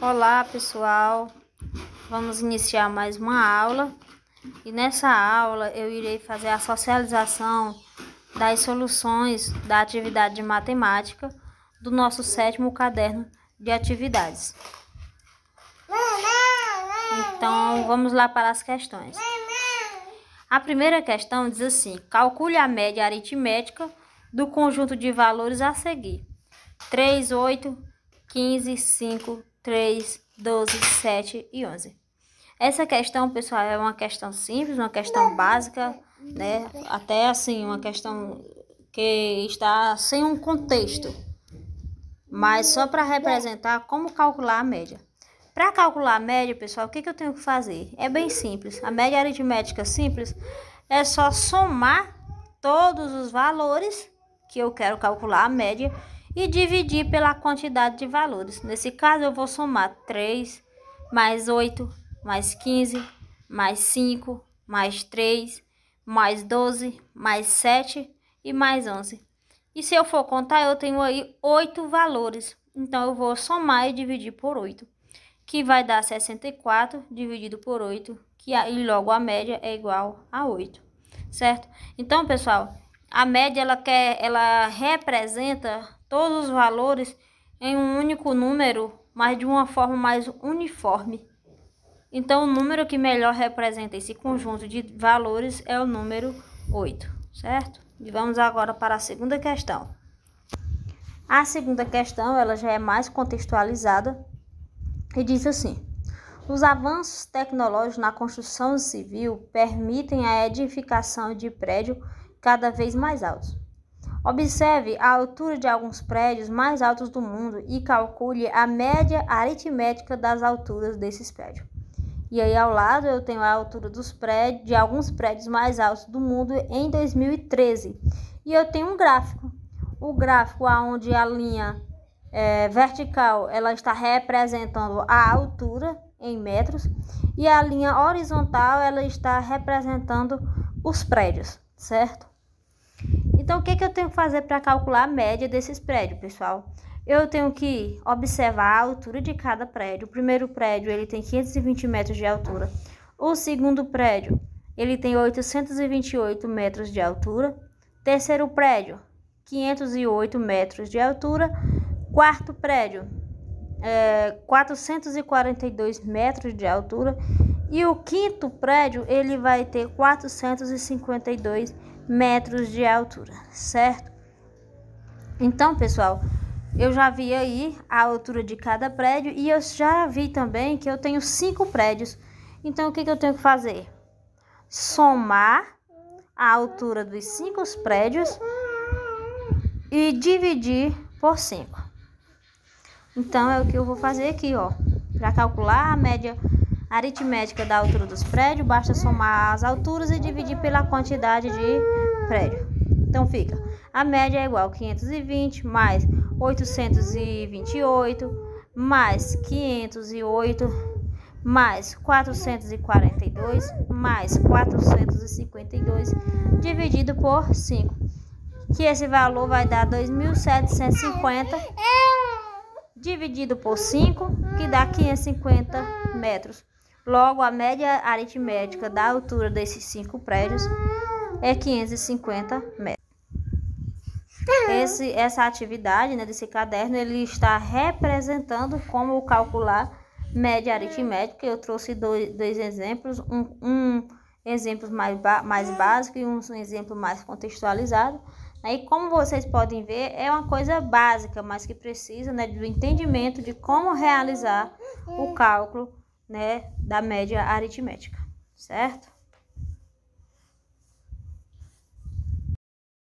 Olá, pessoal, vamos iniciar mais uma aula e nessa aula eu irei fazer a socialização das soluções da atividade de matemática do nosso 7º caderno de atividades. Então, vamos lá para as questões. A primeira questão diz assim: calcule a média aritmética do conjunto de valores a seguir: 3, 8, 15, 5, 3, 12, 7 e 11. Essa questão, pessoal, é uma questão simples, uma questão básica, né? Até assim, uma questão que está sem um contexto, mas só para representar como calcular a média. Para calcular a média, pessoal, o que eu tenho que fazer? É bem simples. A média aritmética simples é só somar todos os valores que eu quero calcular a média e dividir pela quantidade de valores. Nesse caso, eu vou somar 3, mais 8, mais 15, mais 5, mais 3, mais 12, mais 7 e mais 11. E se eu for contar, eu tenho aí 8 valores. Então, eu vou somar e dividir por 8, que vai dar 64 dividido por 8, e logo a média é igual a 8, certo? Então, pessoal, a média ela representa todos os valores em um único número, mas de uma forma mais uniforme. Então, o número que melhor representa esse conjunto de valores é o número 8, certo? E vamos agora para a segunda questão. A segunda questão, ela já é mais contextualizada e diz assim: os avanços tecnológicos na construção civil permitem a edificação de prédios cada vez mais altos. Observe a altura de alguns prédios mais altos do mundo e calcule a média aritmética das alturas desses prédios. E aí ao lado eu tenho a altura dos prédios, de alguns prédios mais altos do mundo em 2013. E eu tenho um gráfico. O gráfico onde a linha vertical ela está representando a altura em metros e a linha horizontal ela está representando os prédios, certo? Então, o que eu tenho que fazer para calcular a média desses prédios, pessoal? Eu tenho que observar a altura de cada prédio. O primeiro prédio ele tem 520 metros de altura. O segundo prédio ele tem 828 metros de altura. Terceiro prédio, 508 metros de altura. Quarto prédio, 442 metros de altura. E o quinto prédio, ele vai ter 452 metros de altura, certo? Então, pessoal, eu já vi aí a altura de cada prédio e eu já vi também que eu tenho 5 prédios. Então, o que eu tenho que fazer? Somar a altura dos 5 prédios e dividir por 5. Então, é o que eu vou fazer aqui, ó. Para calcular a média aritmética da altura dos prédios, basta somar as alturas e dividir pela quantidade de prédio. Então, fica, a média é igual a 520 mais 828 mais 508 mais 442 mais 452 dividido por 5. Que esse valor vai dar 2.750 dividido por 5, que dá 550 metros. Logo, a média aritmética da altura desses 5 prédios é 550 metros. Essa atividade, né, desse caderno, ele está representando como calcular média aritmética. Eu trouxe dois exemplos, um exemplo mais básico e um exemplo mais contextualizado. E como vocês podem ver, é uma coisa básica, mas que precisa, né, do entendimento de como realizar o cálculo, né, da média aritmética, certo?